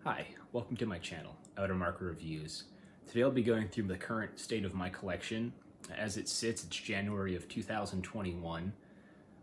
Hi, welcome to my channel, Outer Marker Reviews. Today I'll be going through the current state of my collection. As it sits, it's January of 2021.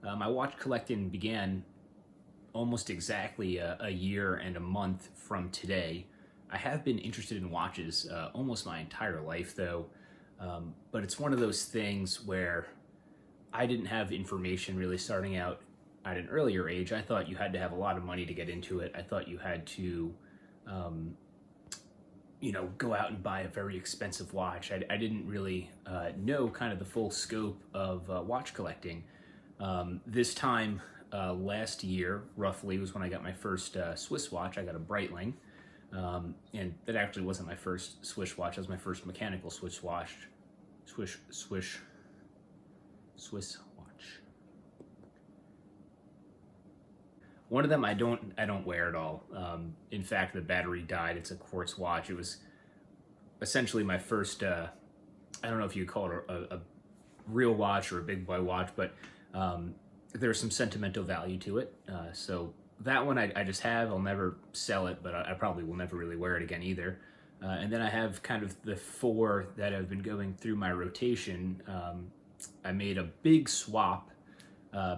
My watch collecting began almost exactly a year and a month from today. I have been interested in watches almost my entire life though, but it's one of those things where I didn't have information really starting out at an earlier age. I thought you had to have a lot of money to get into it. I thought you had to go out and buy a very expensive watch. I didn't really know kind of the full scope of watch collecting. This time last year, roughly, was when I got my first Swiss watch. I got a Breitling, and that actually wasn't my first Swiss watch. That was my first mechanical Swiss watch. Swiss watch. One of them I don't wear at all. In fact, the battery died. It's a quartz watch. It was essentially my first, I don't know if you call it a real watch or a big boy watch, but there's some sentimental value to it. So that one I just have. I'll never sell it, but I probably will never really wear it again either. And then I have kind of the four that have been going through my rotation. I made a big swap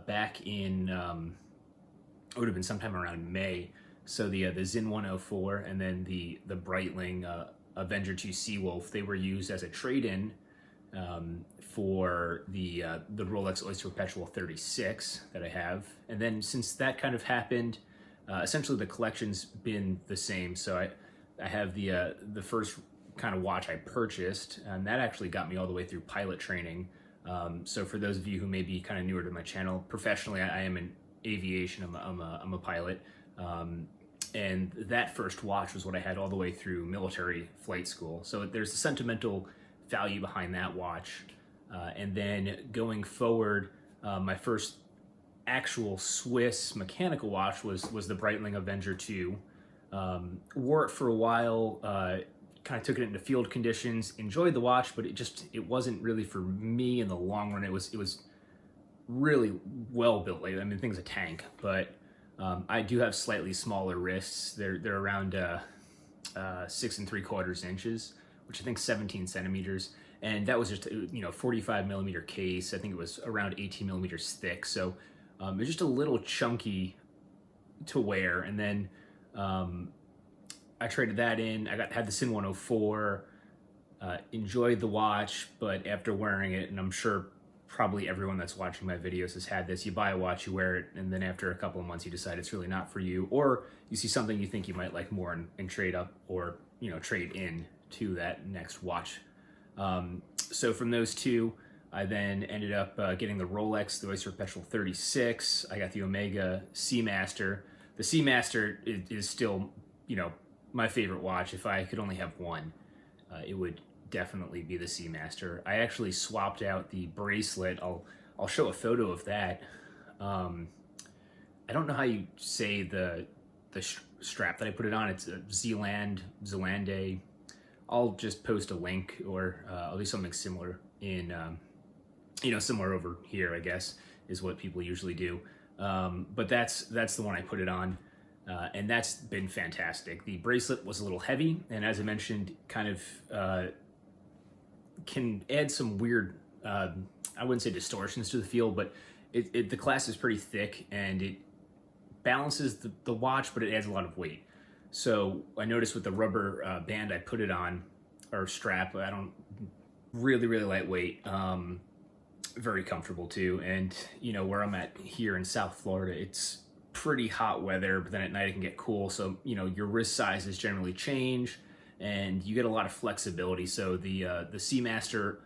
back in... it would have been sometime around May. So the Zin 104 and then the Breitling Avenger 2 Seawolf, they were used as a trade-in for the Rolex Oyster Perpetual 36 that I have. And then since that kind of happened, essentially the collection's been the same. So I have the first kind of watch I purchased, and that actually got me all the way through pilot training. So for those of you who may be kind of newer to my channel, professionally I am an aviation. I'm a pilot, and that first watch was what I had all the way through military flight school. So there's a sentimental value behind that watch. And then going forward, my first actual Swiss mechanical watch was the Breitling Avenger 2. Wore it for a while. Kind of took it into field conditions. Enjoyed the watch, but it wasn't really for me in the long run. It was really well built. Like, I mean, thing's a tank, but I do have slightly smaller wrists. They're around 6 3/4 inches, which I think 17 centimeters. And that was just 45 millimeter case. I think it was around 18 millimeters thick. So it's just a little chunky to wear. And then I traded that in. I had the Sin 104. Enjoyed the watch, but after wearing it, and I'm sure probably everyone that's watching my videos has had this, you buy a watch, you wear it, and then after a couple of months you decide it's really not for you, or you see something you think you might like more and trade up, or trade in to that next watch. So from those two, I then ended up getting the Rolex, the Oyster Perpetual 36. I got the Omega Seamaster. The Seamaster is still my favorite watch. If I could only have one, it would definitely be the Seamaster. I actually swapped out the bracelet. I'll show a photo of that. I don't know how you say the strap that I put it on. It's a Zeelande. I'll just post a link, or I'll do something similar in somewhere over here, I guess, is what people usually do. But that's the one I put it on. And that's been fantastic. The bracelet was a little heavy, and as I mentioned, kind of can add some weird, I wouldn't say distortions to the feel, but the clasp is pretty thick, and it balances the watch, but it adds a lot of weight. So I noticed with the rubber band I put it on, or strap, I don't really lightweight, very comfortable too. And where I'm at here in South Florida, it's pretty hot weather, but then at night it can get cool. So your wrist sizes generally change, and you get a lot of flexibility. So the Seamaster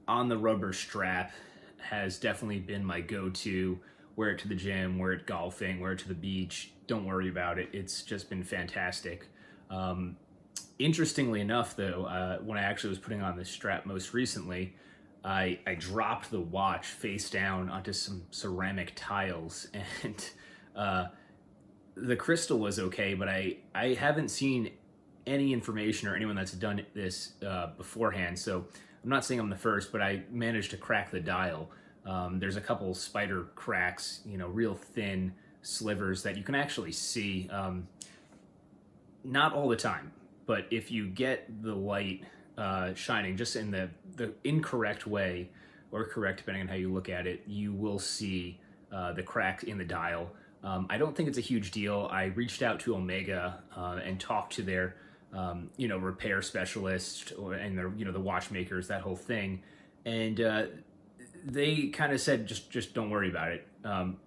on the rubber strap has definitely been my go-to. Wear it to the gym, wear it golfing, wear it to the beach. Don't worry about it. It's just been fantastic. Interestingly enough, though, when I actually was putting on this strap most recently, I dropped the watch face down onto some ceramic tiles, and the crystal was okay, but I haven't seen any information or anyone that's done this beforehand. So I'm not saying I'm the first, but I managed to crack the dial. There's a couple spider cracks, real thin slivers that you can actually see. not all the time, but if you get the light shining just in the incorrect way, or correct depending on how you look at it, you will see the crack in the dial. I don't think it's a huge deal. I reached out to Omega and talked to their repair specialist and their the watchmakers, that whole thing, and they kind of said just don't worry about it.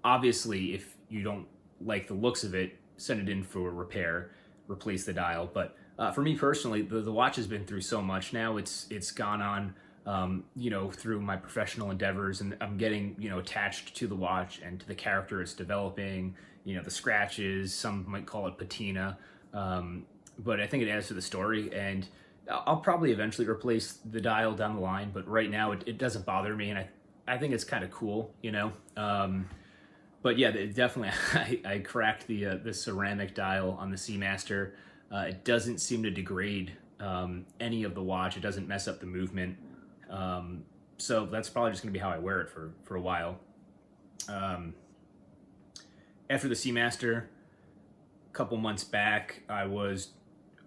Obviously, if you don't like the looks of it, send it in for repair, replace the dial. But for me personally, the watch has been through so much now. It's gone on, through my professional endeavors, and I'm getting, attached to the watch and to the character it's developing, the scratches, some might call it patina. But I think it adds to the story, and I'll probably eventually replace the dial down the line, but right now it doesn't bother me, and I think it's kind of cool, but yeah, it definitely, I cracked the ceramic dial on the Seamaster. It doesn't seem to degrade any of the watch. It doesn't mess up the movement. So that's probably just going to be how I wear it for a while. After the Seamaster, a couple months back, I was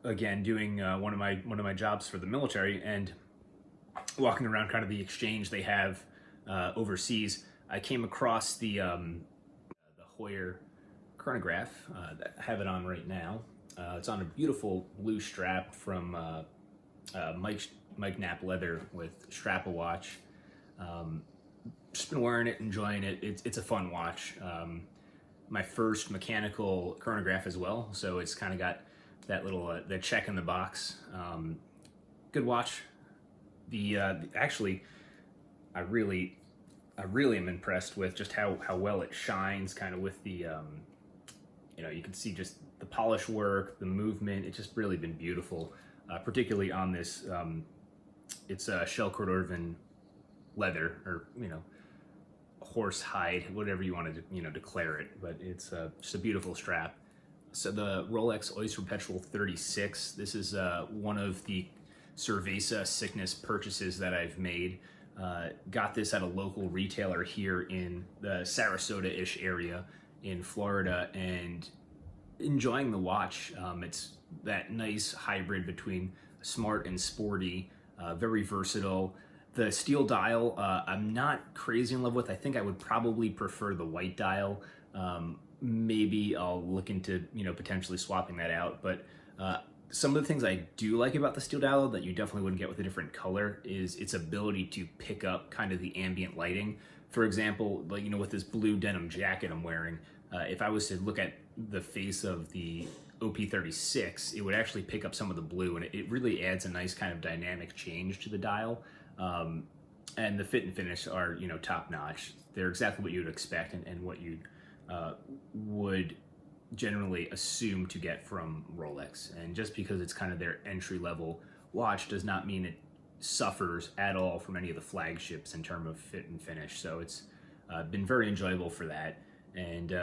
again doing one of my jobs for the military and walking around kind of the exchange they have overseas. I came across the Heuer chronograph. I have it on right now. It's on a beautiful blue strap from Mike Knapp leather with strap a watch. Just been wearing it, enjoying it. It's a fun watch. My first mechanical chronograph as well, so it's kind of got that little the check in the box. Good watch. Actually, I really am impressed with just how well it shines, kind of with the you can see just the polish work, the movement. It's just really been beautiful, particularly on this. It's a shell Cordovin leather, or horse hide, whatever you want to declare it, but it's just a beautiful strap. So the Rolex Oyster Perpetual 36. This is one of the Cerveza sickness purchases that I've made. Got this at a local retailer here in the Sarasota-ish area in Florida, and enjoying the watch. It's that nice hybrid between smart and sporty, very versatile. The steel dial, I'm not crazy in love with. I think I would probably prefer the white dial. Maybe I'll look into potentially swapping that out, but some of the things I do like about the steel dial that you definitely wouldn't get with a different color is its ability to pick up kind of the ambient lighting. For example, like with this blue denim jacket I'm wearing, if I was to look at the face of the OP36, it would actually pick up some of the blue, and it really adds a nice kind of dynamic change to the dial. And the fit and finish are top notch. They're exactly what you would expect and what you would generally assume to get from Rolex. And just because it's kind of their entry level watch does not mean it suffers at all from any of the flagships in terms of fit and finish. So it's been very enjoyable for that. And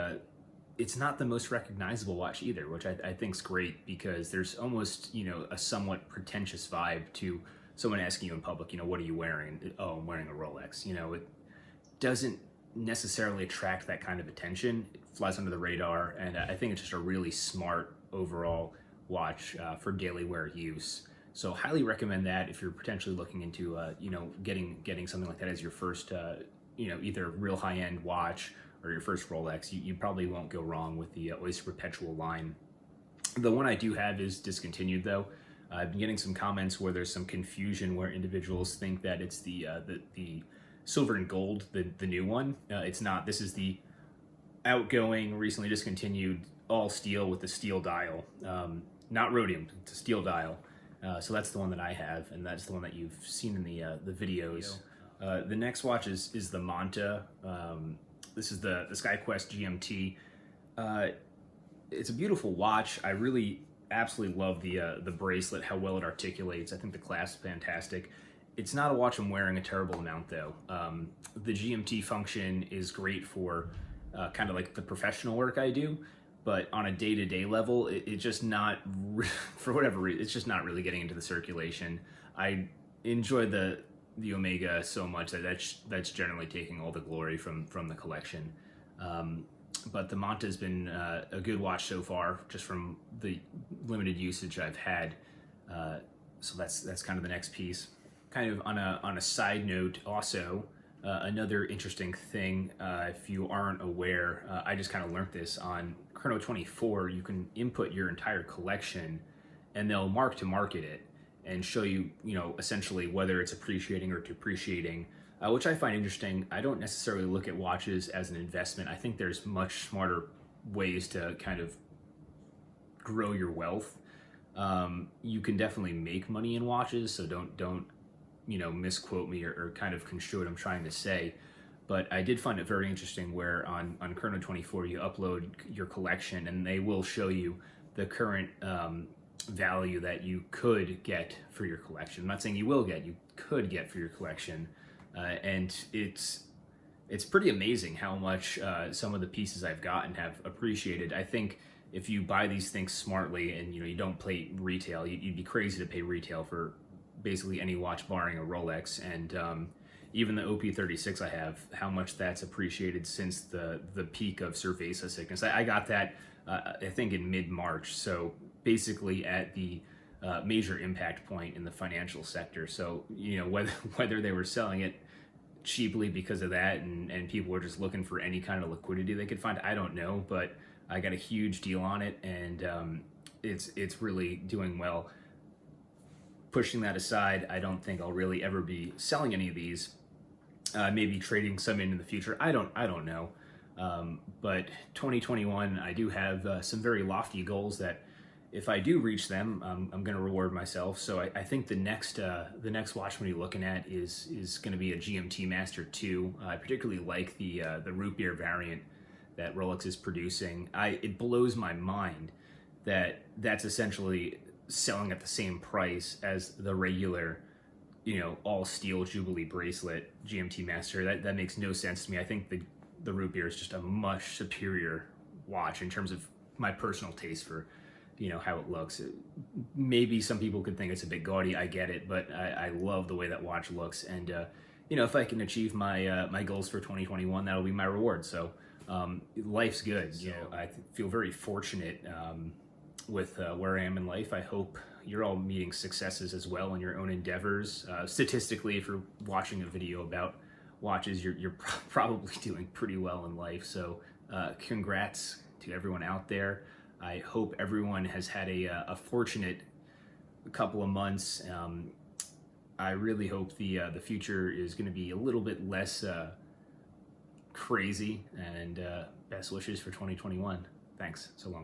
it's not the most recognizable watch either, which I think is great, because there's almost a somewhat pretentious vibe to someone asking you in public, what are you wearing? Oh, I'm wearing a Rolex. It doesn't necessarily attract that kind of attention. It flies under the radar, and I think it's just a really smart overall watch for daily wear use. So highly recommend that if you're potentially looking into getting something like that as your first either real high-end watch or your first Rolex. You probably won't go wrong with the Oyster Perpetual line. The one I do have is discontinued though. I've been getting some comments where there's some confusion, where individuals think that it's the silver and gold, the new one. It's not. This is the outgoing, recently discontinued, all steel with the steel dial. Not rhodium, it's a steel dial. So that's the one that I have, and that's the one that you've seen in the videos. The next watch is the Monta. This is the Skyquest GMT. It's a beautiful watch. I really absolutely love the bracelet, how well it articulates. I think the clasp is fantastic. It's not a watch I'm wearing a terrible amount though. The GMT function is great for kind of like the professional work I do, but on a day-to-day level, it's just not, for whatever reason, it's just not really getting into the circulation. I enjoy the Omega so much that that's generally taking all the glory from the collection. but the Monta's been a good watch so far, just from the limited usage I've had. So that's kind of the next piece. Kind of on a side note, also another interesting thing, if you aren't aware, I just kind of learned this on Chrono 24. You can input your entire collection, and they'll mark to market it and show you, essentially whether it's appreciating or depreciating, which I find interesting. I don't necessarily look at watches as an investment. I think there's much smarter ways to kind of grow your wealth. You can definitely make money in watches, so don't misquote me or kind of construe what I'm trying to say. But I did find it very interesting where on Chrono 24 you upload your collection and they will show you the current value that you could get for your collection. I'm not saying you will get, you could get for your collection. And it's pretty amazing how much some of the pieces I've gotten have appreciated. I think if you buy these things smartly and you don't pay retail, you'd be crazy to pay retail for basically any watch barring a Rolex. And even the OP36 I have, how much that's appreciated since the peak of cerveza sickness. I got that I think in mid-March, so basically at the major impact point in the financial sector. So whether they were selling it cheaply because of that and people were just looking for any kind of liquidity they could find, I don't know, but I got a huge deal on it, and it's really doing well. Pushing that aside, I don't think I'll really ever be selling any of these. Maybe trading some in the future. I don't know. But 2021, I do have some very lofty goals that, if I do reach them, I'm going to reward myself. So I think the next watch I'm going to be looking at is going to be a GMT Master 2. I particularly like the root beer variant that Rolex is producing. It blows my mind that that's essentially selling at the same price as the regular, all steel Jubilee bracelet GMT Master. That makes no sense to me. I think the root beer is just a much superior watch in terms of my personal taste for how it looks. Maybe some people could think it's a bit gaudy, I get it, but I love the way that watch looks. And if I can achieve my goals for 2021, that'll be my reward. So life's good. I feel very fortunate with where I am in life. I hope you're all meeting successes as well in your own endeavors. Statistically, if you're watching a video about watches, you're probably doing pretty well in life. So congrats to everyone out there. I hope everyone has had a fortunate couple of months. I really hope the future is going to be a little bit less crazy, and best wishes for 2021. Thanks. So long.